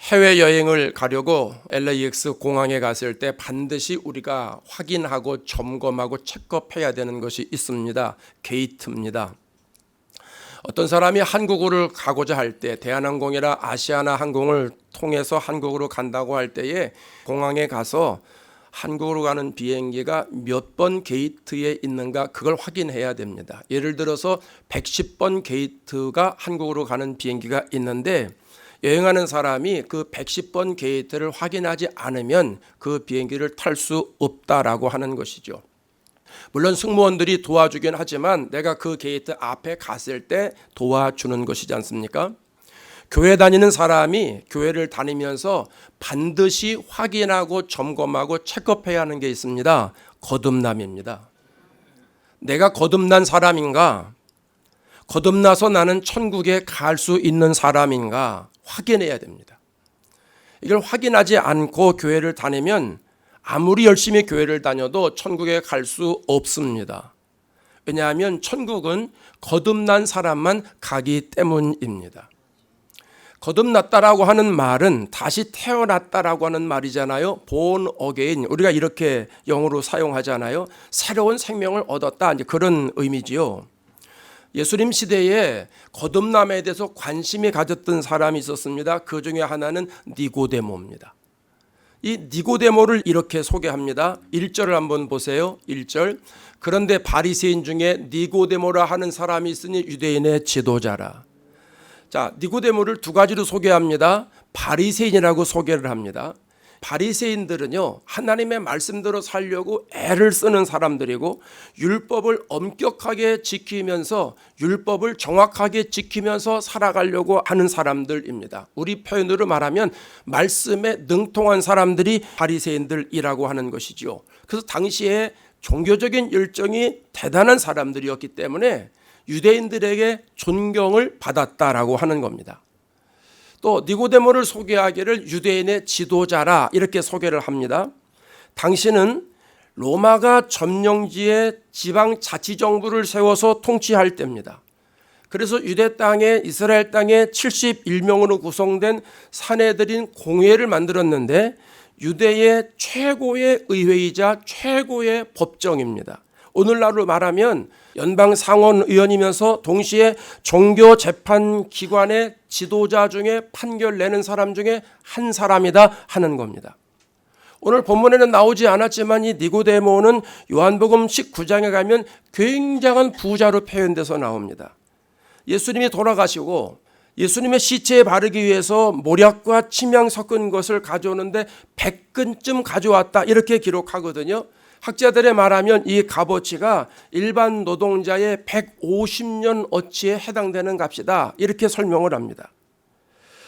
해외여행을 가려고 LAX 공항에 갔을 때 반드시 우리가 확인하고 점검하고 체크해야 되는 것이 있습니다. 게이트입니다. 어떤 사람이 한국으로 가고자 할 때 대한항공이나 아시아나 항공을 통해서 한국으로 간다고 할 때에 공항에 가서 한국으로 가는 비행기가 몇 번 게이트에 있는가 그걸 확인해야 됩니다. 예를 들어서 110번 게이트가 한국으로 가는 비행기가 있는데 여행하는 사람이 그 110번 게이트를 확인하지 않으면 그 비행기를 탈 수 없다라고 하는 것이죠. 물론 승무원들이 도와주긴 하지만 내가 그 게이트 앞에 갔을 때 도와주는 것이지 않습니까? 교회 다니는 사람이 교회를 다니면서 반드시 확인하고 점검하고 체크해야 하는 게 있습니다. 거듭남입니다. 내가 거듭난 사람인가? 거듭나서 나는 천국에 갈 수 있는 사람인가? 확인해야 됩니다. 이걸 확인하지 않고 교회를 다니면 아무리 열심히 교회를 다녀도 천국에 갈 수 없습니다. 왜냐하면 천국은 거듭난 사람만 가기 때문입니다. 거듭났다라고 하는 말은 다시 태어났다라고 하는 말이잖아요. born again. 우리가 이렇게 영어로 사용하잖아요. 새로운 생명을 얻었다. 이제 그런 의미지요. 예수님 시대에 거듭남에 대해서 관심이 가졌던 사람이 있었습니다. 그 중에 하나는 니고데모입니다. 이 니고데모를 이렇게 소개합니다. 1절을 한번 보세요. 1절. 그런데 바리새인 중에 니고데모라 하는 사람이 있으니 유대인의 지도자라. 자, 니고데모를 두 가지로 소개합니다. 바리새인이라고 소개를 합니다. 바리새인들은요, 하나님의 말씀대로 살려고 애를 쓰는 사람들이고 율법을 엄격하게 지키면서 율법을 정확하게 지키면서 살아가려고 하는 사람들입니다. 우리 표현으로 말하면 말씀에 능통한 사람들이 바리새인들이라고 하는 것이지요. 그래서 당시에 종교적인 열정이 대단한 사람들이었기 때문에 유대인들에게 존경을 받았다라고 하는 겁니다. 또 니고데모를 소개하기를 유대인의 지도자라 이렇게 소개를 합니다. 당신은 로마가 점령지에 지방자치정부를 세워서 통치할 때입니다. 그래서 유대 땅에 이스라엘 땅에 71명으로 구성된 사내들인 공회를 만들었는데 유대의 최고의 의회이자 최고의 법정입니다. 오늘날로 말하면 연방 상원의원이면서 동시에 종교 재판 기관의 지도자 중에 판결 내는 사람 중에 한 사람이다 하는 겁니다. 오늘 본문에는 나오지 않았지만 이 니고데모는 요한복음 19장에 가면 굉장한 부자로 표현돼서 나옵니다. 예수님이 돌아가시고 예수님의 시체에 바르기 위해서 모략과 침향 섞은 것을 가져오는데 100근쯤 가져왔다 이렇게 기록하거든요. 학자들의 말하면 이 값어치가 일반 노동자의 150년 어치에 해당되는 값이다 이렇게 설명을 합니다.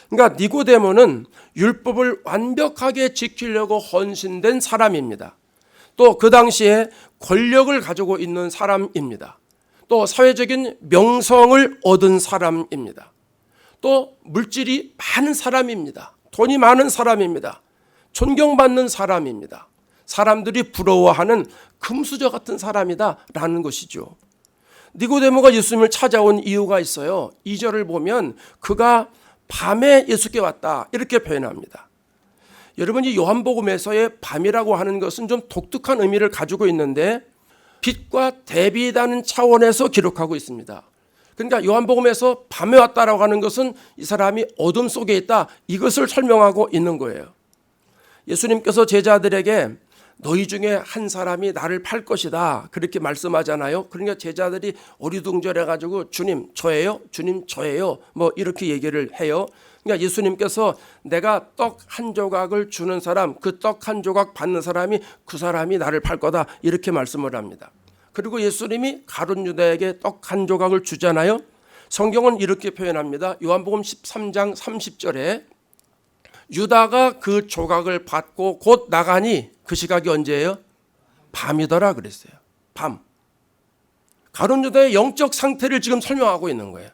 그러니까 니고데모는 율법을 완벽하게 지키려고 헌신된 사람입니다. 또 그 당시에 권력을 가지고 있는 사람입니다. 또 사회적인 명성을 얻은 사람입니다. 또 물질이 많은 사람입니다. 돈이 많은 사람입니다. 존경받는 사람입니다. 사람들이 부러워하는 금수저 같은 사람이다라는 것이죠. 니고데모가 예수님을 찾아온 이유가 있어요. 2절을 보면 그가 밤에 예수께 왔다 이렇게 표현합니다. 여러분 이 요한복음에서의 밤이라고 하는 것은 좀 독특한 의미를 가지고 있는데 빛과 대비라는 차원에서 기록하고 있습니다. 그러니까 요한복음에서 밤에 왔다라고 하는 것은 이 사람이 어둠 속에 있다 이것을 설명하고 있는 거예요. 예수님께서 제자들에게 너희 중에 한 사람이 나를 팔 것이다 그렇게 말씀하잖아요. 그러니까 제자들이 어리둥절해가지고 주님 저예요? 주님 저예요? 뭐 이렇게 얘기를 해요. 그러니까 예수님께서 내가 떡 한 조각을 주는 사람 그 떡 한 조각 받는 사람이 그 사람이 나를 팔 거다 이렇게 말씀을 합니다. 그리고 예수님이 가룟 유다에게 떡 한 조각을 주잖아요. 성경은 이렇게 표현합니다. 요한복음 13장 30절에 유다가 그 조각을 받고 곧 나가니 그 시각이 언제예요? 밤이더라 그랬어요. 밤. 가룟 유다의 영적 상태를 지금 설명하고 있는 거예요.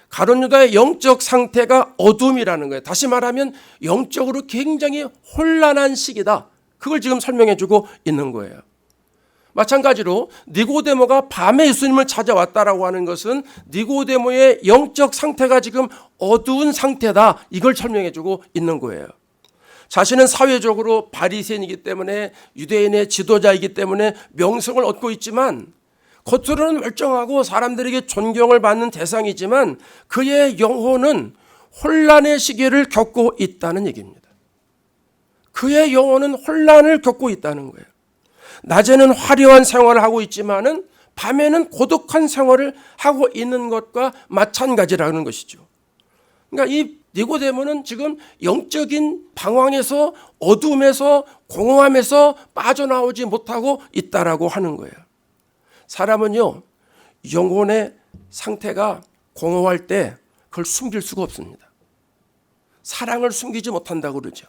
가룟 유다의 영적 상태가 어둠이라는 거예요. 다시 말하면 영적으로 굉장히 혼란한 시기다. 그걸 지금 설명해 주고 있는 거예요. 마찬가지로 니고데모가 밤에 예수님을 찾아왔다라고 하는 것은 니고데모의 영적 상태가 지금 어두운 상태다, 이걸 설명해 주고 있는 거예요. 자신은 사회적으로 바리새인이기 때문에, 유대인의 지도자이기 때문에 명성을 얻고 있지만, 겉으로는 멀쩡하고 사람들에게 존경을 받는 대상이지만 그의 영혼은 혼란의 시기를 겪고 있다는 얘기입니다. 그의 영혼은 혼란을 겪고 있다는 거예요. 낮에는 화려한 생활을 하고 있지만은 밤에는 고독한 생활을 하고 있는 것과 마찬가지라는 것이죠. 그러니까 이 니고데모는 지금 영적인 방황에서, 어둠에서, 공허함에서 빠져나오지 못하고 있다라고 하는 거예요. 사람은요, 영혼의 상태가 공허할 때 그걸 숨길 수가 없습니다. 사랑을 숨기지 못한다고 그러죠.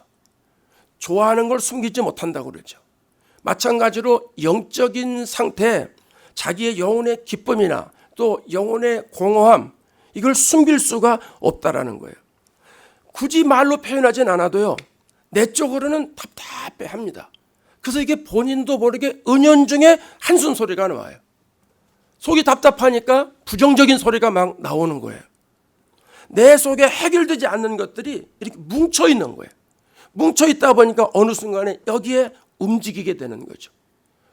좋아하는 걸 숨기지 못한다고 그러죠. 마찬가지로 영적인 상태, 자기의 영혼의 기쁨이나 또 영혼의 공허함, 이걸 숨길 수가 없다라는 거예요. 굳이 말로 표현하진 않아도요, 내적으로는 답답해합니다. 그래서 이게 본인도 모르게 은연중에 한숨 소리가 나와요. 속이 답답하니까 부정적인 소리가 막 나오는 거예요. 내 속에 해결되지 않는 것들이 이렇게 뭉쳐 있는 거예요. 뭉쳐 있다 보니까 어느 순간에 여기에 움직이게 되는 거죠.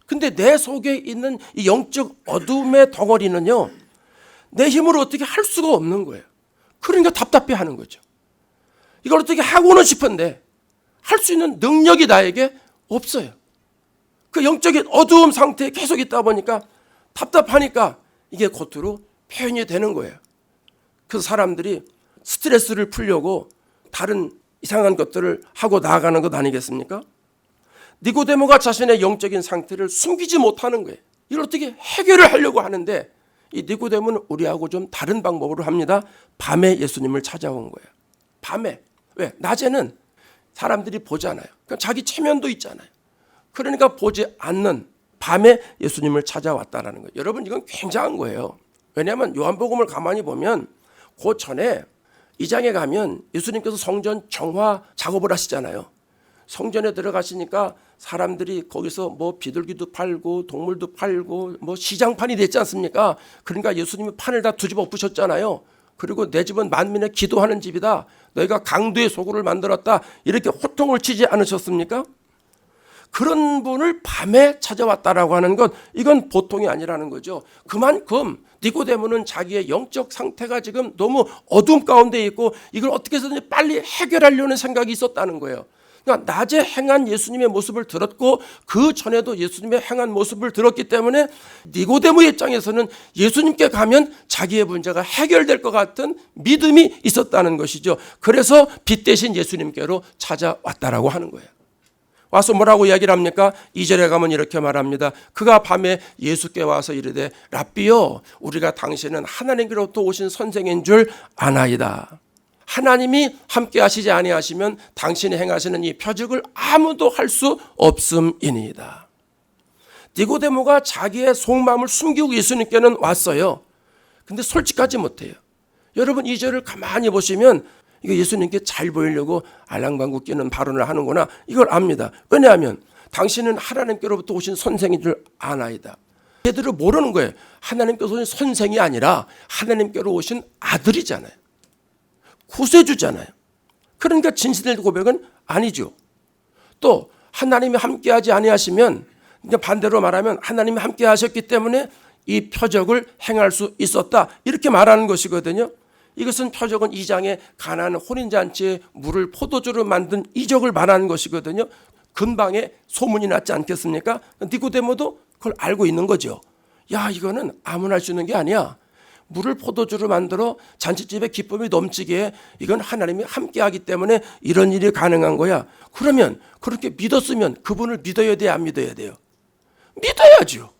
근데 내 속에 있는 이 영적 어둠의 덩어리는요, 내 힘으로 어떻게 할 수가 없는 거예요. 그러니까 답답해 하는 거죠. 이걸 어떻게 하고는 싶은데 할 수 있는 능력이 나에게 없어요. 그 영적인 어두움 상태에 계속 있다 보니까 답답하니까 이게 겉으로 표현이 되는 거예요. 그래서 사람들이 스트레스를 풀려고 다른 이상한 것들을 하고 나아가는 것 아니겠습니까? 니고데모가 자신의 영적인 상태를 숨기지 못하는 거예요. 이걸 어떻게 해결을 하려고 하는데, 이 니고데모는 우리하고 좀 다른 방법으로 합니다. 밤에 예수님을 찾아온 거예요. 밤에. 왜? 낮에는 사람들이 보잖아요. 그러니까 자기 체면도 있잖아요. 그러니까 보지 않는 밤에 예수님을 찾아왔다는 거예요. 여러분, 이건 굉장한 거예요. 왜냐하면 요한복음을 가만히 보면 그 전에 2장에 가면 예수님께서 성전 정화 작업을 하시잖아요. 성전에 들어가시니까 사람들이 거기서 뭐 비둘기도 팔고 동물도 팔고 뭐 시장판이 됐지 않습니까? 그러니까 예수님이 판을 다 뒤집어 엎으셨잖아요. 그리고 내 집은 만민의 기도하는 집이다, 너희가 강도의 소굴을 만들었다, 이렇게 호통을 치지 않으셨습니까? 그런 분을 밤에 찾아왔다라고 하는 것, 이건 보통이 아니라는 거죠. 그만큼 니고데모는 자기의 영적 상태가 지금 너무 어둠 가운데 있고 이걸 어떻게 해서든지 빨리 해결하려는 생각이 있었다는 거예요. 그러니까 낮에 행한 예수님의 모습을 들었고 그 전에도 예수님의 행한 모습을 들었기 때문에 니고데모 입장에서는 예수님께 가면 자기의 문제가 해결될 것 같은 믿음이 있었다는 것이죠. 그래서 빛 대신 예수님께로 찾아왔다라고 하는 거예요. 와서 뭐라고 이야기를 합니까? 2절에 가면 이렇게 말합니다. 그가 밤에 예수께 와서 이르되 랍비요, 우리가 당신은 하나님께로부터 오신 선생인 줄 아나이다. 하나님이 함께 하시지 아니하시면 당신이 행하시는 이 표적을 아무도 할 수 없음이니이다. 니고데모가 자기의 속마음을 숨기고 예수님께는 왔어요. 근데 솔직하지 못해요. 여러분, 2절을 가만히 보시면 이거 예수님께 잘 보이려고 알랑방구 끼는 발언을 하는구나, 이걸 압니다. 왜냐하면 당신은 하나님께로부터 오신 선생인 줄 아나이다. 제대로 모르는 거예요. 하나님께서 오신 선생이 아니라 하나님께로 오신 아들이잖아요. 구세주잖아요. 그러니까 진실된 고백은 아니죠. 또 하나님이 함께하지 아니하시면, 반대로 말하면 하나님이 함께 하셨기 때문에 이 표적을 행할 수 있었다, 이렇게 말하는 것이거든요. 이것은 표적은 2장에 가나안 혼인잔치에 물을 포도주로 만든 이적을 말하는 것이거든요. 근방에 소문이 났지 않겠습니까? 니고데모도 그걸 알고 있는 거죠. 야, 이거는 아무나 할 수 있는 게 아니야. 물을 포도주로 만들어 잔치집에 기쁨이 넘치게 해. 이건 하나님이 함께하기 때문에 이런 일이 가능한 거야. 그러면 그렇게 믿었으면 그분을 믿어야 돼요, 안 믿어야 돼요? 믿어야죠.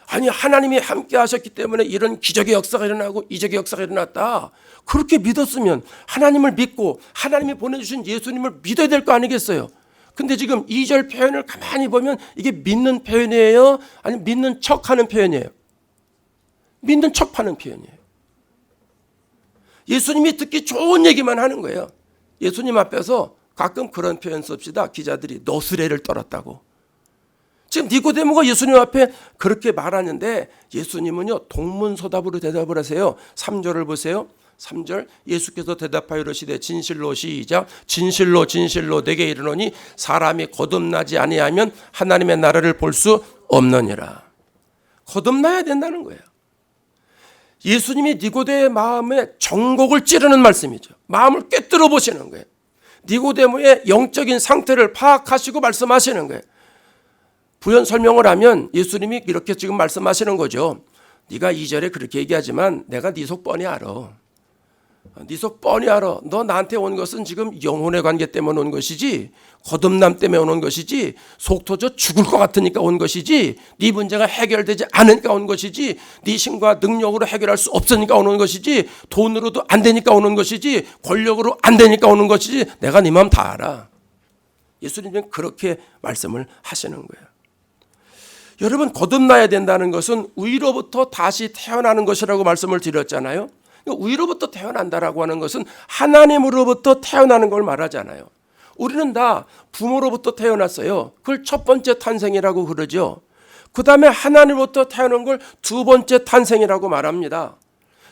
아니, 하나님이 함께 하셨기 때문에 이런 기적의 역사가 일어나고 이적의 역사가 일어났다, 그렇게 믿었으면 하나님을 믿고 하나님이 보내주신 예수님을 믿어야 될 거 아니겠어요? 근데 지금 2절 표현을 가만히 보면 이게 믿는 표현이에요, 아니면 믿는 척하는 표현이에요? 믿는 척하는 표현이에요. 예수님이 듣기 좋은 얘기만 하는 거예요. 예수님 앞에서 가끔 그런 표현 씁시다. 기자들이 너스레를 떨었다고. 지금 니고데모가 예수님 앞에 그렇게 말하는데 예수님은요 동문서답으로 대답을 하세요. 3절을 보세요. 3절 예수께서 대답하여 이르시되 진실로 시작 진실로 진실로 내게 이르노니 사람이 거듭나지 아니하면 하나님의 나라를 볼 수 없느니라. 거듭나야 된다는 거예요. 예수님이 니고데의 마음에 정곡을 찌르는 말씀이죠. 마음을 꿰뚫어 보시는 거예요. 니고데모의 영적인 상태를 파악하시고 말씀하시는 거예요. 부연 설명을 하면 예수님이 이렇게 지금 말씀하시는 거죠. 네가 2절에 그렇게 얘기하지만 내가 네 속 뻔히 알아. 네 속 뻔히 알아. 너 나한테 온 것은 지금 영혼의 관계 때문에 온 것이지 거듭남 때문에 온 것이지 속 터져 죽을 것 같으니까 온 것이지 네 문제가 해결되지 않으니까 온 것이지 네 힘과 능력으로 해결할 수 없으니까 오는 것이지 돈으로도 안 되니까 오는 것이지 권력으로 안 되니까 오는 것이지 내가 네 마음 다 알아. 예수님은 그렇게 말씀을 하시는 거예요. 여러분 거듭나야 된다는 것은 위로부터 다시 태어나는 것이라고 말씀을 드렸잖아요. 위로부터 태어난다라고 하는 것은 하나님으로부터 태어나는 걸 말하잖아요. 우리는 다 부모로부터 태어났어요. 그걸 첫 번째 탄생이라고 그러죠. 그 다음에 하나님으로부터 태어난 걸 두 번째 탄생이라고 말합니다.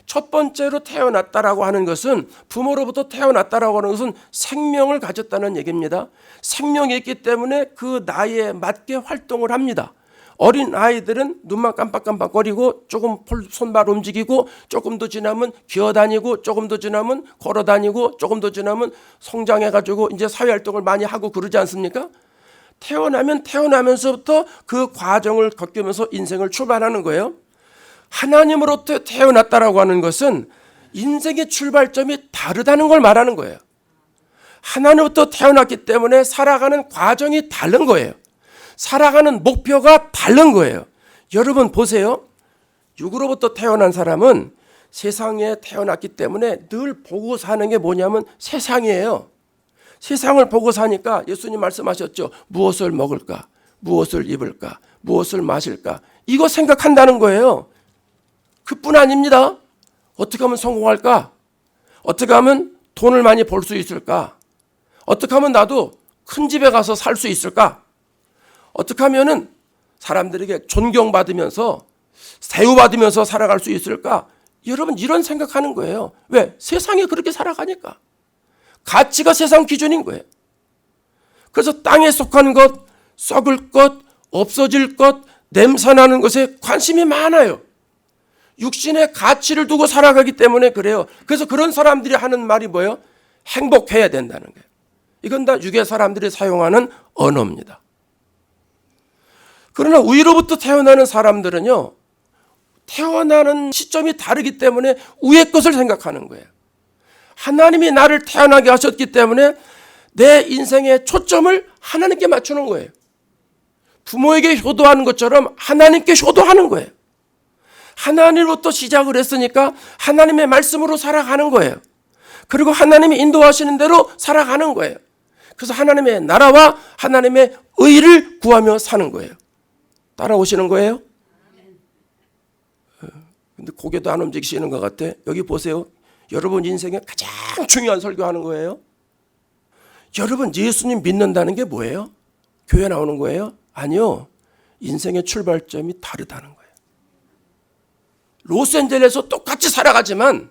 첫 번째로 태어났다라고 하는 것은 부모로부터 태어났다라고 하는 것은 생명을 가졌다는 얘기입니다. 생명이 있기 때문에 그 나이에 맞게 활동을 합니다. 어린 아이들은 눈만 깜빡깜빡거리고 조금 손발 움직이고 조금 더 지나면 기어다니고 조금 더 지나면 걸어다니고 조금 더 지나면 성장해가지고 이제 사회활동을 많이 하고 그러지 않습니까? 태어나면 태어나면서부터 그 과정을 겪으면서 인생을 출발하는 거예요. 하나님으로부터 태어났다라고 하는 것은 인생의 출발점이 다르다는 걸 말하는 거예요. 하나님으로부터 태어났기 때문에 살아가는 과정이 다른 거예요. 살아가는 목표가 다른 거예요. 여러분 보세요. 육으로부터 태어난 사람은 세상에 태어났기 때문에 늘 보고 사는 게 뭐냐면 세상이에요. 세상을 보고 사니까 예수님 말씀하셨죠. 무엇을 먹을까? 무엇을 입을까? 무엇을 마실까? 이거 생각한다는 거예요. 그뿐 아닙니다. 어떻게 하면 성공할까? 어떻게 하면 돈을 많이 벌 수 있을까? 어떻게 하면 나도 큰 집에 가서 살 수 있을까? 어떻게 하면은 사람들에게 존경받으면서 대우받으면서 살아갈 수 있을까? 여러분 이런 생각하는 거예요. 왜? 세상에 그렇게 살아가니까. 가치가 세상 기준인 거예요. 그래서 땅에 속한 것, 썩을 것, 없어질 것, 냄새나는 것에 관심이 많아요. 육신의 가치를 두고 살아가기 때문에 그래요. 그래서 그런 사람들이 하는 말이 뭐예요? 행복해야 된다는 거예요. 이건 다 육의 사람들이 사용하는 언어입니다. 그러나 위로부터 태어나는 사람들은요, 태어나는 시점이 다르기 때문에 위의 것을 생각하는 거예요. 하나님이 나를 태어나게 하셨기 때문에 내 인생의 초점을 하나님께 맞추는 거예요. 부모에게 효도하는 것처럼 하나님께 효도하는 거예요. 하나님으로부터 시작을 했으니까 하나님의 말씀으로 살아가는 거예요. 그리고 하나님이 인도하시는 대로 살아가는 거예요. 그래서 하나님의 나라와 하나님의 의를 구하며 사는 거예요. 따라오시는 거예요? 근데 고개도 안 움직이시는 것 같아. 여기 보세요. 여러분 인생에 가장 중요한 설교하는 거예요. 여러분 예수님 믿는다는 게 뭐예요? 교회 나오는 거예요? 아니요. 인생의 출발점이 다르다는 거예요. 로스앤젤레스에서 똑같이 살아가지만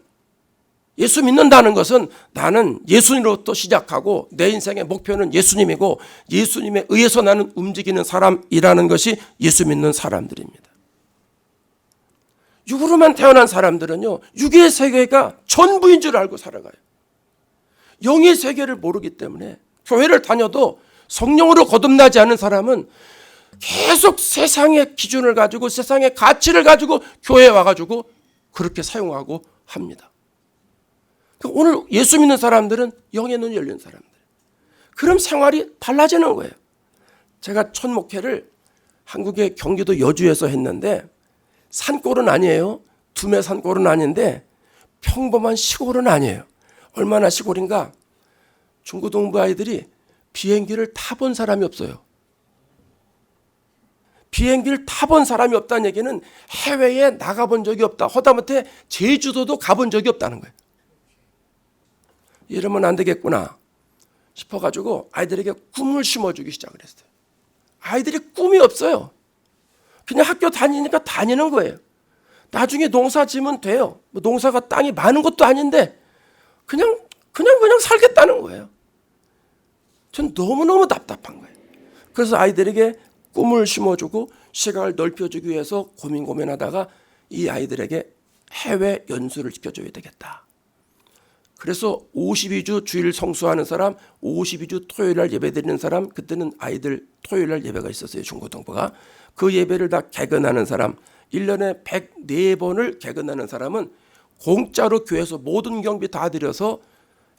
예수 믿는다는 것은 나는 예수님으로부터 시작하고 내 인생의 목표는 예수님이고 예수님에 의해서 나는 움직이는 사람이라는 것이 예수 믿는 사람들입니다. 육으로만 태어난 사람들은요, 육의 세계가 전부인 줄 알고 살아가요. 영의 세계를 모르기 때문에 교회를 다녀도 성령으로 거듭나지 않은 사람은 계속 세상의 기준을 가지고 세상의 가치를 가지고 교회에 와가지고 그렇게 사용하고 합니다. 오늘 예수 믿는 사람들은 영의 눈이 열린 사람들. 그럼 생활이 달라지는 거예요. 제가 첫 목회를 한국의 경기도 여주에서 했는데 산골은 아니에요. 두메 산골은 아닌데 평범한 시골은 아니에요. 얼마나 시골인가? 중고등부 아이들이 비행기를 타본 사람이 없어요. 비행기를 타본 사람이 없다는 얘기는 해외에 나가본 적이 없다. 허다못해 제주도도 가본 적이 없다는 거예요. 이러면 안 되겠구나 싶어가지고 아이들에게 꿈을 심어주기 시작을 했어요. 아이들이 꿈이 없어요. 그냥 학교 다니니까 다니는 거예요. 나중에 농사 지면 돼요. 뭐 농사가 땅이 많은 것도 아닌데 그냥 살겠다는 거예요. 전 너무너무 답답한 거예요. 그래서 아이들에게 꿈을 심어주고 시각을 넓혀주기 위해서 고민하다가 이 아이들에게 해외 연수를 시켜줘야 되겠다. 그래서 52주 주일 성수하는 사람, 52주 토요일날 예배 드리는 사람, 그때는 아이들 토요일날 예배가 있었어요. 중고등부가. 그 예배를 다 개근하는 사람, 1년에 104번을 개근하는 사람은 공짜로 교회에서 모든 경비 다 들여서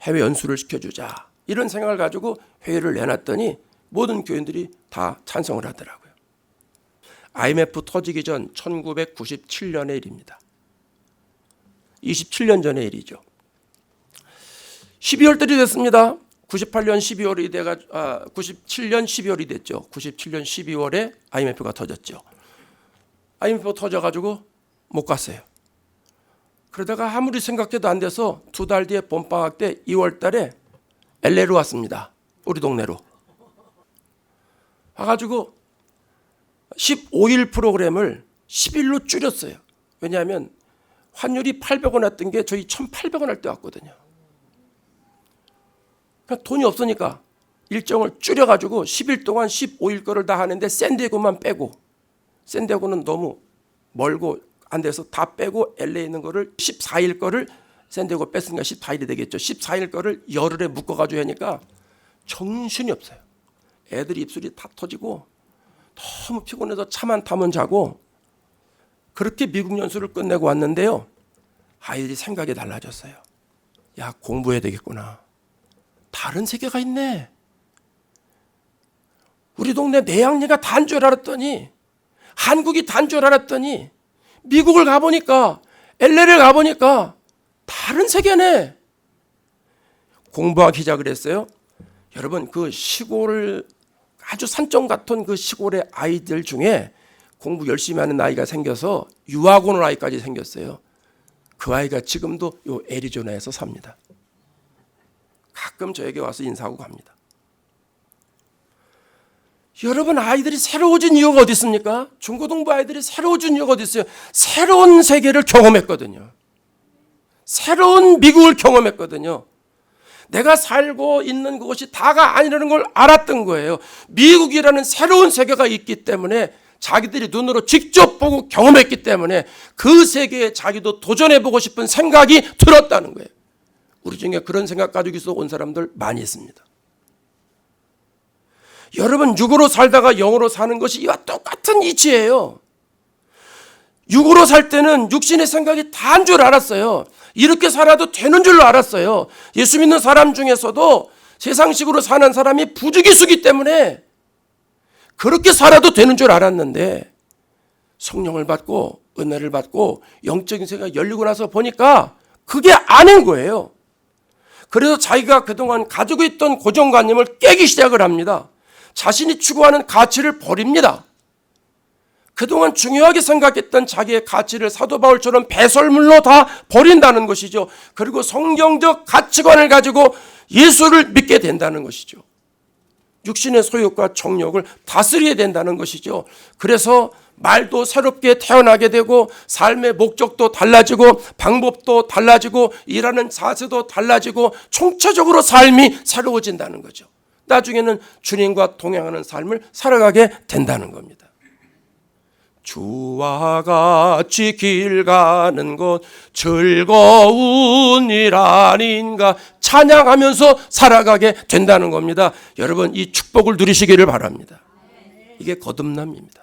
해외 연수를 시켜주자. 이런 생각을 가지고 회의를 내놨더니 모든 교인들이 다 찬성을 하더라고요. IMF 터지기 전 1997년의 일입니다. 27년 전의 일이죠. 12월 달이 됐습니다. 98년 12월이 돼가 97년 12월이 됐죠. 97년 12월에 IMF가 터졌죠. IMF가 터져가지고 못 갔어요. 그러다가 아무리 생각해도 안 돼서 2달 뒤에 봄방학 때 2월 달에 LA로 왔습니다. 우리 동네로. 와가지고 15일 프로그램을 10일로 줄였어요. 왜냐하면 환율이 800원 했던 게 저희 1,800원 할 때 왔거든요. 그러니까 돈이 없으니까 일정을 줄여가지고 10일 동안 15일 거를 다 하는데 샌디에고만 빼고, 샌디에고는 너무 멀고 안 돼서 다 빼고 LA에 있는 거를 14일 거를 샌디에고 뺐으니까 14일이 되겠죠. 14일 거를 열흘에 묶어가지고 하니까 정신이 없어요. 애들이 입술이 다 터지고 너무 피곤해서 차만 타면 자고 그렇게 미국 연수를 끝내고 왔는데요. 아이들이 생각이 달라졌어요. 야, 공부해야 되겠구나. 다른 세계가 있네. 우리 동네 내양리가 단 줄 알았더니, 한국이 단 줄 알았더니 미국을 가보니까, LA를 가보니까 다른 세계네. 공부하기 시작을 했어요. 여러분, 그 시골 아주 산점 같은 그 시골의 아이들 중에 공부 열심히 하는 아이가 생겨서 유학 오는 아이까지 생겼어요. 그 아이가 지금도 요 애리조나에서 삽니다. 가끔 저에게 와서 인사하고 갑니다. 여러분, 아이들이 새로워진 이유가 어디 있습니까? 중고등부 아이들이 새로워진 이유가 어디 있어요? 새로운 세계를 경험했거든요. 새로운 미국을 경험했거든요. 내가 살고 있는 그것이 다가 아니라는 걸 알았던 거예요. 미국이라는 새로운 세계가 있기 때문에 자기들이 눈으로 직접 보고 경험했기 때문에 그 세계에 자기도 도전해보고 싶은 생각이 들었다는 거예요. 우리 중에 그런 생각 가지고 있어 온 사람들 많이 있습니다. 여러분, 육으로 살다가 영으로 사는 것이 이와 똑같은 이치예요. 육으로 살 때는 육신의 생각이 다인 줄 알았어요. 이렇게 살아도 되는 줄로 알았어요. 예수 믿는 사람 중에서도 세상식으로 사는 사람이 부지기수기 때문에 그렇게 살아도 되는 줄 알았는데 성령을 받고 은혜를 받고 영적인 세계가 열리고 나서 보니까 그게 아닌 거예요. 그래서 자기가 그동안 가지고 있던 고정관념을 깨기 시작을 합니다. 자신이 추구하는 가치를 버립니다. 그동안 중요하게 생각했던 자기의 가치를 사도 바울처럼 배설물로 다 버린다는 것이죠. 그리고 성경적 가치관을 가지고 예수를 믿게 된다는 것이죠. 육신의 소욕과 정욕을 다스려야 된다는 것이죠. 그래서 말도 새롭게 태어나게 되고 삶의 목적도 달라지고 방법도 달라지고 일하는 자세도 달라지고 총체적으로 삶이 새로워진다는 거죠. 나중에는 주님과 동행하는 삶을 살아가게 된다는 겁니다. 주와 같이 길 가는 것 즐거운 일 아닌가 찬양하면서 살아가게 된다는 겁니다. 여러분, 이 축복을 누리시기를 바랍니다. 이게 거듭남입니다.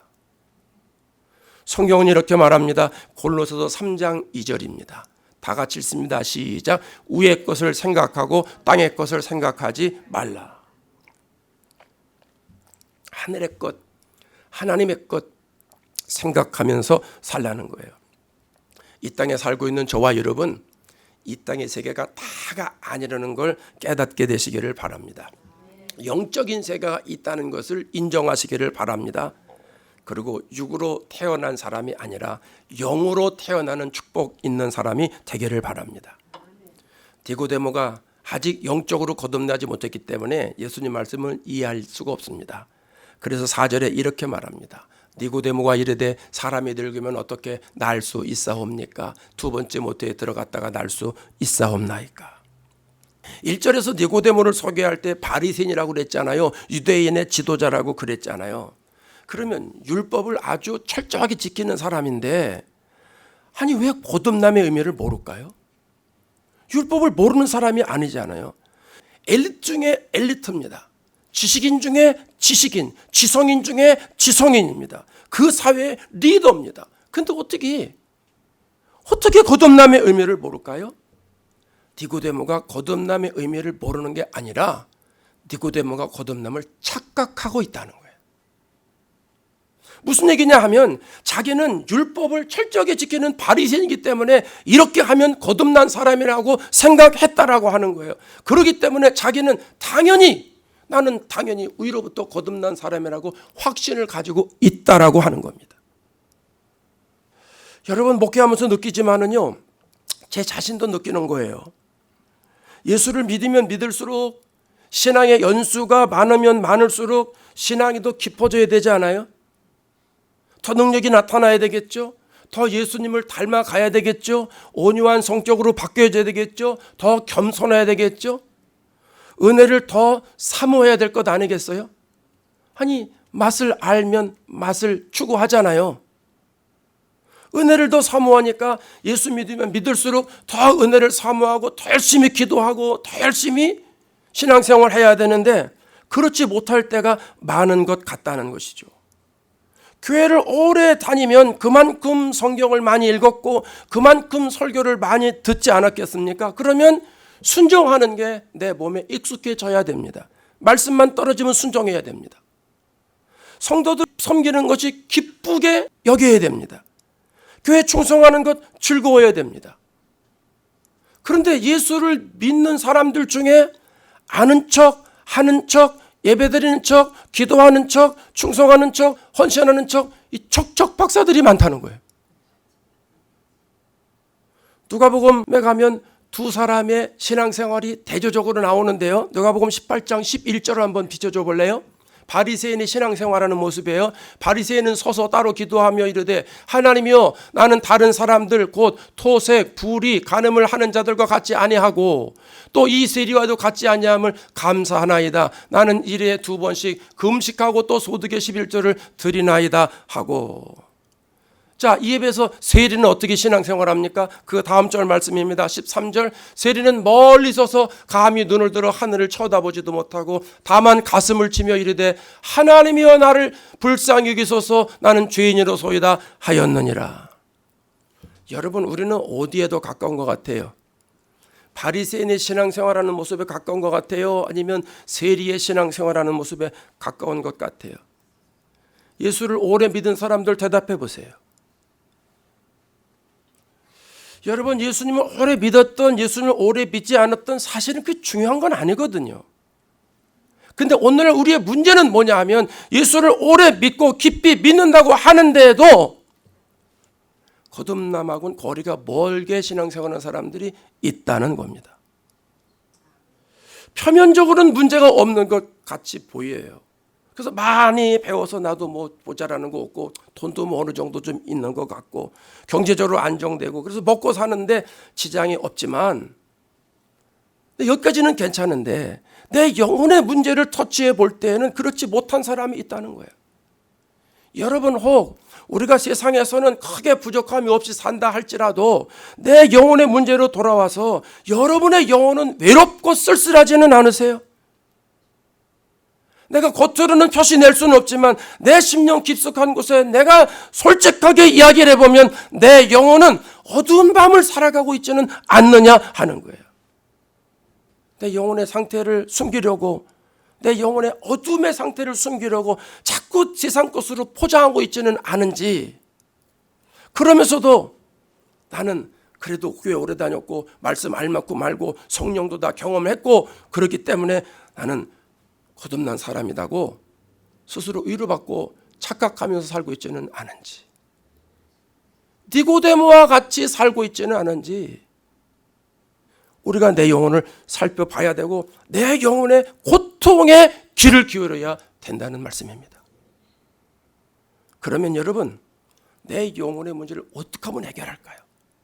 성경은 이렇게 말합니다. 골로새서 3장 2절입니다. 다 같이 읽습니다. 시작. 위의 것을 생각하고 땅의 것을 생각하지 말라. 하늘의 것, 하나님의 것 생각하면서 살라는 거예요. 이 땅에 살고 있는 저와 여러분, 이 땅의 세계가 다가 아니라는 걸 깨닫게 되시기를 바랍니다. 영적인 세계가 있다는 것을 인정하시기를 바랍니다. 그리고 육으로 태어난 사람이 아니라 영으로 태어나는 축복 있는 사람이 되기를 바랍니다. 니고데모가 아직 영적으로 거듭나지 못했기 때문에 예수님 말씀을 이해할 수가 없습니다. 그래서 4절에 이렇게 말합니다. 니고데모가 이르되 사람이 늙으면 어떻게 날 수 있사옵니까? 두 번째 모태에 들어갔다가 날 수 있사옵나이까? 1절에서 니고데모를 소개할 때 바리새인이라고 그랬잖아요. 유대인의 지도자라고 그랬잖아요. 그러면 율법을 아주 철저하게 지키는 사람인데 아니 왜 거듭남의 의미를 모를까요? 율법을 모르는 사람이 아니잖아요. 엘리트 중에 엘리트입니다. 지식인 중에 지식인, 지성인 중에 지성인입니다. 그 사회의 리더입니다. 근데 어떻게 거듭남의 의미를 모를까요? 니고데모가 거듭남의 의미를 모르는 게 아니라 니고데모가 거듭남을 착각하고 있다는 거예요. 무슨 얘기냐 하면 자기는 율법을 철저하게 지키는 바리새인이기 때문에 이렇게 하면 거듭난 사람이라고 생각했다라고 하는 거예요. 그렇기 때문에 자기는 나는 당연히 위로부터 거듭난 사람이라고 확신을 가지고 있다라고 하는 겁니다. 여러분 목회하면서 느끼지만은요, 제 자신도 느끼는 거예요. 예수를 믿으면 믿을수록 신앙의 연수가 많으면 많을수록 신앙이 더 깊어져야 되지 않아요? 더 능력이 나타나야 되겠죠? 더 예수님을 닮아가야 되겠죠? 온유한 성격으로 바뀌어야 되겠죠? 더 겸손해야 되겠죠? 은혜를 더 사모해야 될 것 아니겠어요? 아니 맛을 알면 맛을 추구하잖아요. 은혜를 더 사모하니까 예수 믿으면 믿을수록 더 은혜를 사모하고 더 열심히 기도하고 더 열심히 신앙생활을 해야 되는데 그렇지 못할 때가 많은 것 같다는 것이죠. 교회를 오래 다니면 그만큼 성경을 많이 읽었고 그만큼 설교를 많이 듣지 않았겠습니까? 그러면 순종하는 게 내 몸에 익숙해져야 됩니다. 말씀만 떨어지면 순종해야 됩니다. 성도들 섬기는 것이 기쁘게 여겨야 됩니다. 교회 충성하는 것 즐거워야 됩니다. 그런데 예수를 믿는 사람들 중에 아는 척, 하는 척, 예배드리는 척, 기도하는 척, 충성하는 척, 헌신하는 척, 이 척척 박사들이 많다는 거예요. 누가복음에 가면 두 사람의 신앙생활이 대조적으로 나오는데요. 누가복음 18장 11절을 한번 비춰줘 볼래요? 바리새인이 신앙생활하는 모습이에요. 바리새인은 서서 따로 기도하며 이르되 하나님이여 나는 다른 사람들 곧 토색, 불의, 간음을 하는 자들과 같지 아니하고 또 이 세리와도 같지 아니함을 감사하나이다. 나는 일에 2번씩 금식하고 또 소득의 11조를 드리나이다 하고. 자, 이에 비해서 세리는 어떻게 신앙생활합니까? 그 다음 절 말씀입니다. 13절 세리는 멀리 서서 감히 눈을 들어 하늘을 쳐다보지도 못하고 다만 가슴을 치며 이르되 하나님이여 나를 불쌍히 여기소서 나는 죄인이로소이다 하였느니라. 여러분 우리는 어디에도 가까운 것 같아요? 바리새인의 신앙생활하는 모습에 가까운 것 같아요? 아니면 세리의 신앙생활하는 모습에 가까운 것 같아요? 예수를 오래 믿은 사람들 대답해 보세요. 여러분 예수님을 오래 믿었던 예수님을 오래 믿지 않았던 사실은 그게 중요한 건 아니거든요. 근데 오늘 우리의 문제는 뭐냐 하면 예수를 오래 믿고 깊이 믿는다고 하는데도 거듭남하고는 거리가 멀게 신앙생활하는 사람들이 있다는 겁니다. 표면적으로는 문제가 없는 것 같이 보여요. 그래서 많이 배워서 나도 뭐 모자라는 거 없고 돈도 뭐 어느 정도 좀 있는 것 같고 경제적으로 안정되고 그래서 먹고 사는데 지장이 없지만 여기까지는 괜찮은데 내 영혼의 문제를 터치해 볼 때는 그렇지 못한 사람이 있다는 거예요. 여러분 혹 우리가 세상에서는 크게 부족함이 없이 산다 할지라도 내 영혼의 문제로 돌아와서 여러분의 영혼은 외롭고 쓸쓸하지는 않으세요? 내가 겉으로는 표시 낼 수는 없지만 내 심령 깊숙한 곳에 내가 솔직하게 이야기를 해보면 내 영혼은 어두운 밤을 살아가고 있지는 않느냐 하는 거예요. 내 영혼의 상태를 숨기려고 내 영혼의 어둠의 상태를 숨기려고 자꾸 세상 것으로 포장하고 있지는 않은지 그러면서도 나는 그래도 교회 오래 다녔고 말씀 알만큼 알고 성령도 다 경험했고 그렇기 때문에 나는 거듭난 사람이라고 스스로 위로받고 착각하면서 살고 있지는 않은지 니고데모와 같이 살고 있지는 않은지 우리가 내 영혼을 살펴봐야 되고 내 영혼의 고통에 귀를 기울여야 된다는 말씀입니다. 그러면 여러분, 내 영혼의 문제를 어떻게 하면 해결할까요?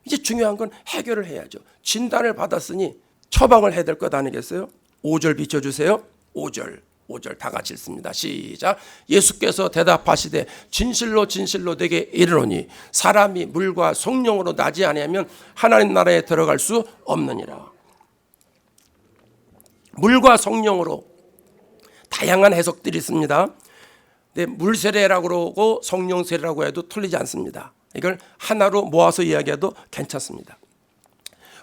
이제 중요한 건 해결을 해야죠. 진단을 받았으니 처방을 해야 될 것 아니겠어요? 5절 비춰주세요. 5절 다 같이 읽습니다. 시작. 예수께서 대답하시되 진실로 진실로 내게 이르노니 사람이 물과 성령으로 나지 아니하면 하나님 나라에 들어갈 수 없느니라. 물과 성령으로 다양한 해석들이 있습니다. 물 세례라고 그러고 성령 세례라고 해도 틀리지 않습니다. 이걸 하나로 모아서 이야기해도 괜찮습니다.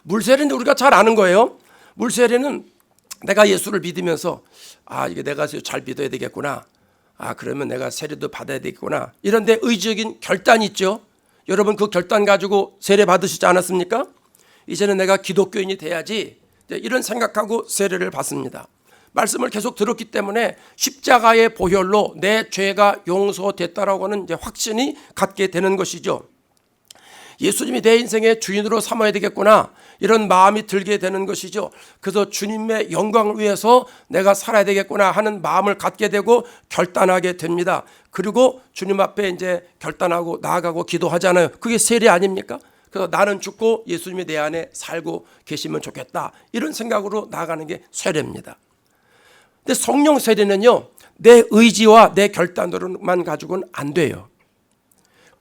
물 세례는 우리가 잘 아는 거예요. 물 세례는 내가 예수를 믿으면서 이게 내가 잘 믿어야 되겠구나. 그러면 내가 세례도 받아야 되겠구나. 이런데 의지적인 결단이 있죠. 여러분 그 결단 가지고 세례 받으시지 않았습니까? 이제는 내가 기독교인이 돼야지. 이런 생각하고 세례를 받습니다. 말씀을 계속 들었기 때문에 십자가의 보혈로 내 죄가 용서됐다라고 하는 이제 확신이 갖게 되는 것이죠. 예수님이 내 인생의 주인으로 삼아야 되겠구나, 이런 마음이 들게 되는 것이죠. 그래서 주님의 영광을 위해서 내가 살아야 되겠구나 하는 마음을 갖게 되고 결단하게 됩니다. 그리고 주님 앞에 이제 결단하고 나아가고 기도하잖아요. 그게 세례 아닙니까? 그래서 나는 죽고 예수님이 내 안에 살고 계시면 좋겠다, 이런 생각으로 나아가는 게 세례입니다. 근데 성령 세례는요, 내 의지와 내 결단으로만 가지고는 안 돼요.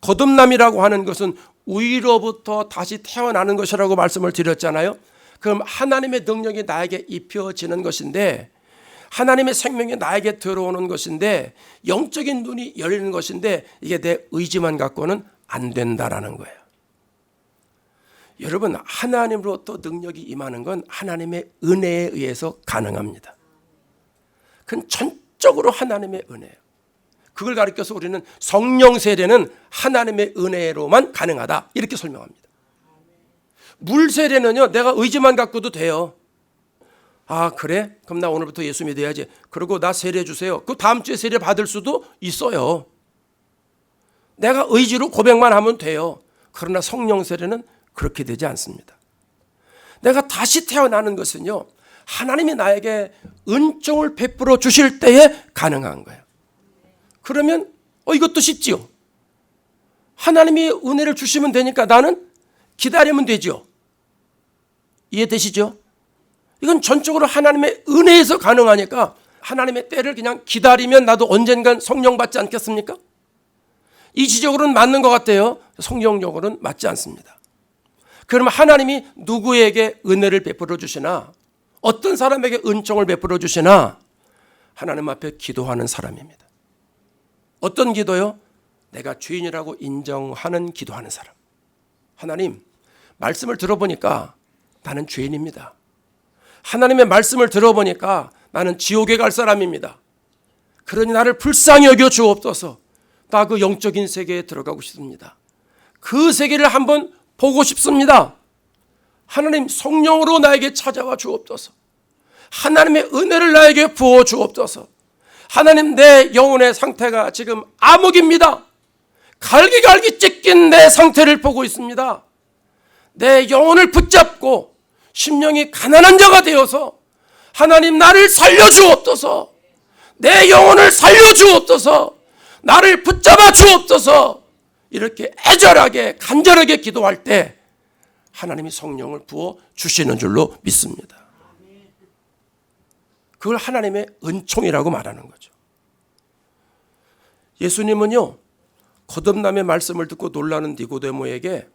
거듭남이라고 하는 것은 위로부터 다시 태어나는 것이라고 말씀을 드렸잖아요. 그럼 하나님의 능력이 나에게 입혀지는 것인데, 하나님의 생명이 나에게 들어오는 것인데, 영적인 눈이 열리는 것인데, 이게 내 의지만 갖고는 안 된다라는 거예요. 여러분, 하나님으로부터 능력이 임하는 건 하나님의 은혜에 의해서 가능합니다. 그건 전적으로 하나님의 은혜예요. 그걸 가리켜서 우리는 성령 세례는 하나님의 은혜로만 가능하다, 이렇게 설명합니다. 물 세례는요, 내가 의지만 갖고도 돼요. 그래? 그럼 나 오늘부터 예수 믿어야지. 그리고 나 세례 주세요. 그 다음 주에 세례 받을 수도 있어요. 내가 의지로 고백만 하면 돼요. 그러나 성령 세례는 그렇게 되지 않습니다. 내가 다시 태어나는 것은요, 하나님이 나에게 은총을 베풀어 주실 때에 가능한 거예요. 그러면 이것도 쉽지요. 하나님이 은혜를 주시면 되니까 나는 기다리면 되죠. 이해되시죠? 이건 전적으로 하나님의 은혜에서 가능하니까 하나님의 때를 그냥 기다리면 나도 언젠간 성령 받지 않겠습니까? 이지적으로는 맞는 것 같아요. 성경적으로는 맞지 않습니다. 그러면 하나님이 누구에게 은혜를 베풀어 주시나, 어떤 사람에게 은총을 베풀어 주시나, 하나님 앞에 기도하는 사람입니다. 어떤 기도요? 내가 죄인이라고 인정하는 기도하는 사람. 하나님, 말씀을 들어보니까 나는 죄인입니다. 하나님의 말씀을 들어보니까 나는 지옥에 갈 사람입니다. 그러니 나를 불쌍히 여겨 주옵소서. 나 그 영적인 세계에 들어가고 싶습니다. 그 세계를 한번 보고 싶습니다. 하나님, 성령으로 나에게 찾아와 주옵소서. 하나님의 은혜를 나에게 부어 주옵소서. 하나님, 내 영혼의 상태가 지금 암흑입니다. 갈기갈기 찢긴 내 상태를 보고 있습니다. 내 영혼을 붙잡고 심령이 가난한 자가 되어서 하나님, 나를 살려주옵소서. 내 영혼을 살려주옵소서. 나를 붙잡아 주옵소서. 이렇게 애절하게 간절하게 기도할 때 하나님이 성령을 부어 주시는 줄로 믿습니다. 그걸 하나님의 은총이라고 말하는 거죠. 예수님은요, 거듭남의 말씀을 듣고 놀라는 니고데모에게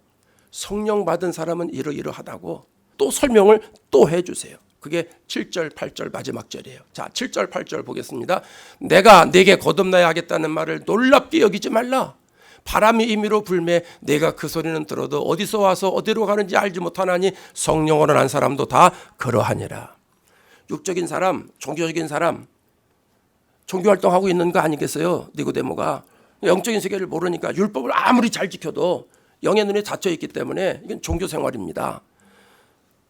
성령 받은 사람은 이러이러하다고 또 설명을 또 해주세요. 그게 7절, 8절 마지막 절이에요. 자, 7절, 8절 보겠습니다. 내가 네게 거듭나야 하겠다는 말을 놀랍게 여기지 말라. 바람이 임의로 불매 내가 그 소리는 들어도 어디서 와서 어디로 가는지 알지 못하나니 성령으로 난 사람도 다 그러하니라. 육적인 사람, 종교적인 사람, 종교활동하고 있는 거 아니겠어요? 니고데모가 영적인 세계를 모르니까 율법을 아무리 잘 지켜도 영의 눈에 닫혀있기 때문에 이건 종교생활입니다.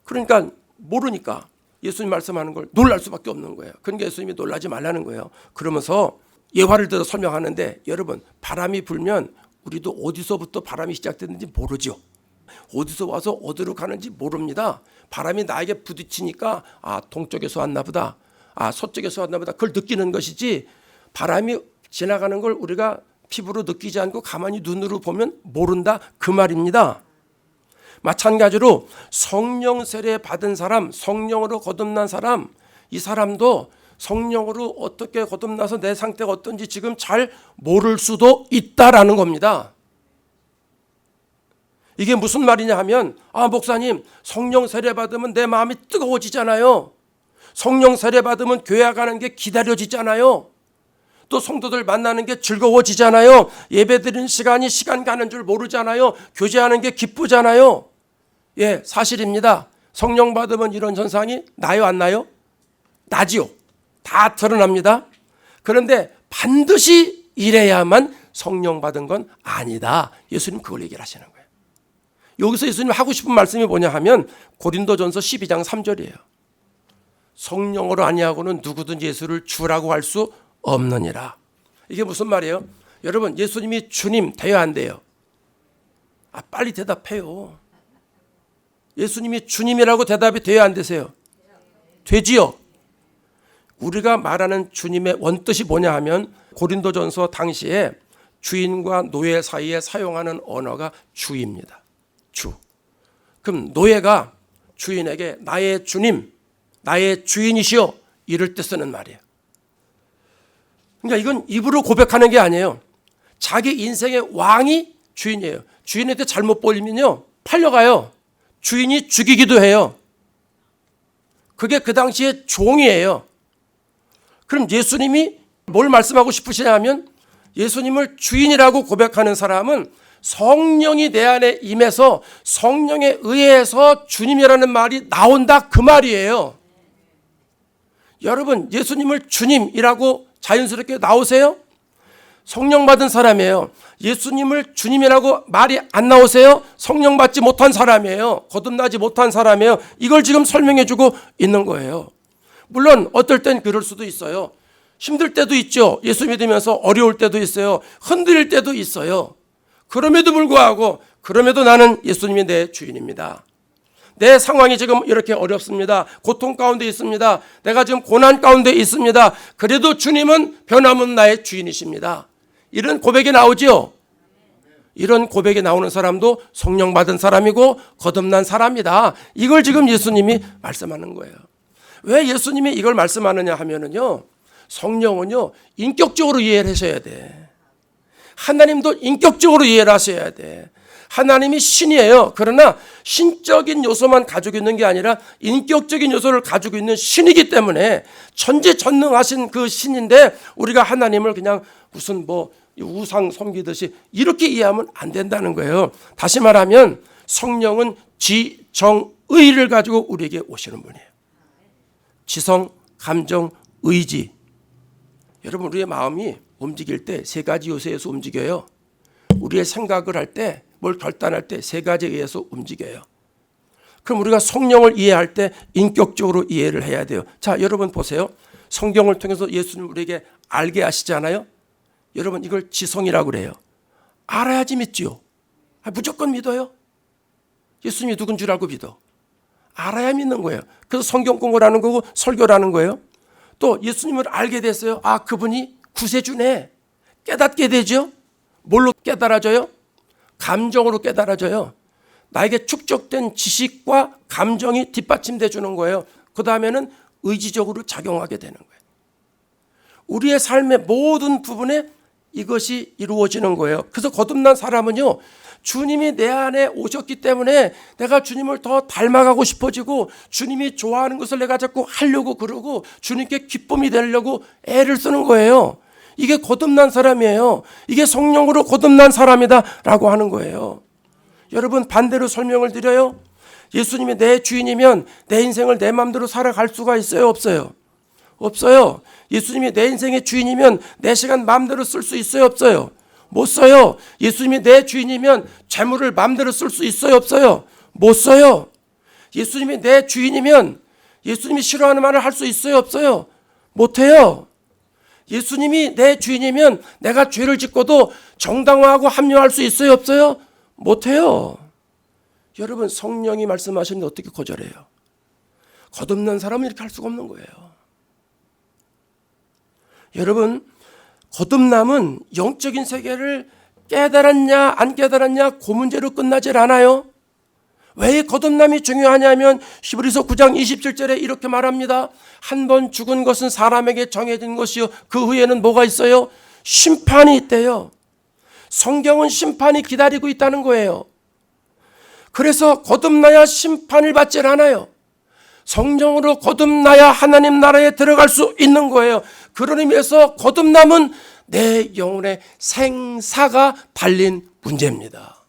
그러니까 모르니까 예수님 말씀하는 걸 놀랄 수밖에 없는 거예요. 그러니까 예수님이 놀라지 말라는 거예요. 그러면서 예화를 들어 설명하는데, 여러분, 바람이 불면 우리도 어디서부터 바람이 시작됐는지 모르죠. 어디서 와서 어디로 가는지 모릅니다. 바람이 나에게 부딪히니까 동쪽에서 왔나 보다, 서쪽에서 왔나 보다, 그걸 느끼는 것이지 바람이 지나가는 걸 우리가 피부로 느끼지 않고 가만히 눈으로 보면 모른다 그 말입니다. 마찬가지로 성령 세례 받은 사람, 성령으로 거듭난 사람, 이 사람도 성령으로 어떻게 거듭나서 내 상태가 어떤지 지금 잘 모를 수도 있다라는 겁니다. 이게 무슨 말이냐 하면, 목사님, 성령 세례 받으면 내 마음이 뜨거워지잖아요. 성령 세례 받으면 교회 가는 게 기다려지잖아요. 또 성도들 만나는 게 즐거워지잖아요. 예배 드리는 시간이 시간 가는 줄 모르잖아요. 교제하는 게 기쁘잖아요. 예, 사실입니다. 성령 받으면 이런 현상이 나요, 안 나요? 나지요. 다 드러납니다. 그런데 반드시 이래야만 성령 받은 건 아니다. 예수님 그걸 얘기를 하시는 거예요. 여기서 예수님 하고 싶은 말씀이 뭐냐 하면 고린도전서 12장 3절이에요. 성령으로 아니하고는 누구든 예수를 주라고 할 수 없느니라. 이게 무슨 말이에요? 여러분, 예수님이 주님 돼야 안 돼요? 빨리 대답해요. 예수님이 주님이라고 대답이 돼야 안 되세요? 되지요. 우리가 말하는 주님의 원뜻이 뭐냐 하면 고린도전서 당시에 주인과 노예 사이에 사용하는 언어가 주입니다. 주. 그럼 노예가 주인에게 나의 주님, 나의 주인이시여 이럴 때 쓰는 말이에요. 그러니까 이건 입으로 고백하는 게 아니에요. 자기 인생의 왕이 주인이에요. 주인한테 잘못 보이면요 팔려가요. 주인이 죽이기도 해요. 그게 그 당시에 종이에요. 그럼 예수님이 뭘 말씀하고 싶으시냐면 예수님을 주인이라고 고백하는 사람은 성령이 내 안에 임해서 성령에 의해서 주님이라는 말이 나온다 그 말이에요. 여러분, 예수님을 주님이라고 자연스럽게 나오세요? 성령 받은 사람이에요. 예수님을 주님이라고 말이 안 나오세요? 성령 받지 못한 사람이에요. 거듭나지 못한 사람이에요. 이걸 지금 설명해 주고 있는 거예요. 물론 어떨 땐 그럴 수도 있어요. 힘들 때도 있죠. 예수 믿으면서 어려울 때도 있어요. 흔들릴 때도 있어요. 그럼에도 불구하고 그럼에도 나는 예수님이 내 주인입니다. 내 상황이 지금 이렇게 어렵습니다. 고통 가운데 있습니다. 내가 지금 고난 가운데 있습니다. 그래도 주님은 변함없는 나의 주인이십니다. 이런 고백이 나오죠. 이런 고백이 나오는 사람도 성령 받은 사람이고 거듭난 사람이다. 이걸 지금 예수님이 말씀하는 거예요. 왜 예수님이 이걸 말씀하느냐 하면은요, 성령은요 인격적으로 이해를 하셔야 돼. 하나님도 인격적으로 이해를 하셔야 돼. 하나님이 신이에요. 그러나 신적인 요소만 가지고 있는 게 아니라 인격적인 요소를 가지고 있는 신이기 때문에 전지전능하신 그 신인데 우리가 하나님을 그냥 무슨 우상 섬기듯이 이렇게 이해하면 안 된다는 거예요. 다시 말하면 성령은 지정의를 가지고 우리에게 오시는 분이에요. 지성, 감정, 의지. 여러분, 우리의 마음이 움직일 때 세 가지 요소에서 움직여요. 우리의 생각을 할 때, 뭘 결단할 때 세 가지에 의해서 움직여요. 그럼 우리가 성령을 이해할 때 인격적으로 이해를 해야 돼요. 자, 여러분 보세요. 성경을 통해서 예수님 우리에게 알게 하시잖아요. 여러분, 이걸 지성이라고 그래요. 알아야지 믿지요. 무조건 믿어요. 예수님이 누군 줄 알고 믿어. 알아야 믿는 거예요. 그래서 성경 공부를 하는 거고 설교를 하는 거예요. 또 예수님을 알게 됐어요. 그분이 구세주네. 깨닫게 되죠. 뭘로 깨달아져요? 감정으로 깨달아져요. 나에게 축적된 지식과 감정이 뒷받침돼 주는 거예요. 그 다음에는 의지적으로 작용하게 되는 거예요. 우리의 삶의 모든 부분에 이것이 이루어지는 거예요. 그래서 거듭난 사람은요, 주님이 내 안에 오셨기 때문에 내가 주님을 더 닮아가고 싶어지고 주님이 좋아하는 것을 내가 자꾸 하려고 그러고 주님께 기쁨이 되려고 애를 쓰는 거예요. 이게 거듭난 사람이에요. 이게 성령으로 거듭난 사람이다 라고 하는 거예요. 여러분, 반대로 설명을 드려요. 예수님이 내 주인이면 내 인생을 내 마음대로 살아갈 수가 있어요, 없어요? 없어요. 예수님이 내 인생의 주인이면 내 시간 마음대로 쓸 수 있어요, 없어요? 못 써요. 예수님이 내 주인이면 재물을 마음대로 쓸 수 있어요, 없어요? 못 써요. 예수님이 내 주인이면 예수님이 싫어하는 말을 할 수 있어요, 없어요? 못 해요. 예수님이 내 주인이면 내가 죄를 짓고도 정당화하고 합리화할 수 있어요, 없어요? 못 해요. 여러분, 성령이 말씀하시는데 어떻게 거절해요? 거듭난 사람은 이렇게 할 수가 없는 거예요. 여러분, 거듭남은 영적인 세계를 깨달았냐 안 깨달았냐 그 문제로 끝나질 않아요. 왜 거듭남이 중요하냐면 히브리서 9장 27절에 이렇게 말합니다. 한 번 죽은 것은 사람에게 정해진 것이요 그 후에는 뭐가 있어요? 심판이 있대요. 성경은 심판이 기다리고 있다는 거예요. 그래서 거듭나야 심판을 받질 않아요. 성령으로 거듭나야 하나님 나라에 들어갈 수 있는 거예요. 그런 의미에서 거듭남은 내 영혼의 생사가 달린 문제입니다.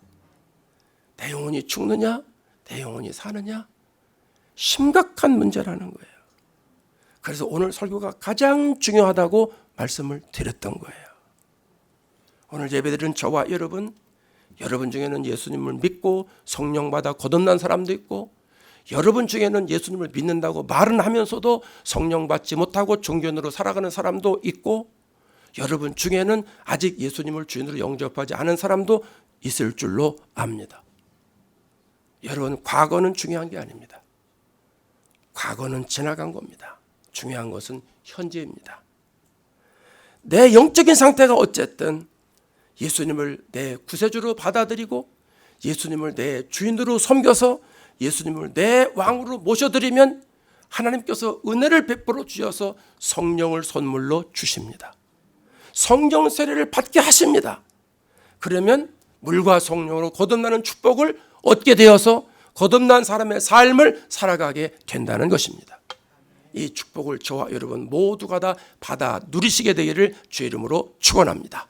내 영혼이 죽느냐 내 영혼이 사느냐 심각한 문제라는 거예요. 그래서 오늘 설교가 가장 중요하다고 말씀을 드렸던 거예요. 오늘 예배드리는 저와 여러분 중에는 예수님을 믿고 성령 받아 거듭난 사람도 있고, 여러분 중에는 예수님을 믿는다고 말은 하면서도 성령 받지 못하고 종교인으로 살아가는 사람도 있고, 여러분 중에는 아직 예수님을 주인으로 영접하지 않은 사람도 있을 줄로 압니다. 여러분, 과거는 중요한 게 아닙니다. 과거는 지나간 겁니다. 중요한 것은 현재입니다. 내 영적인 상태가 어쨌든 예수님을 내 구세주로 받아들이고 예수님을 내 주인으로 섬겨서 예수님을 내 왕으로 모셔드리면 하나님께서 은혜를 베풀어 주셔서 성령을 선물로 주십니다. 성령 세례를 받게 하십니다. 그러면 물과 성령으로 거듭나는 축복을 얻게 되어서 거듭난 사람의 삶을 살아가게 된다는 것입니다. 이 축복을 저와 여러분 모두가 다 받아 누리시게 되기를 주의 이름으로 축원합니다.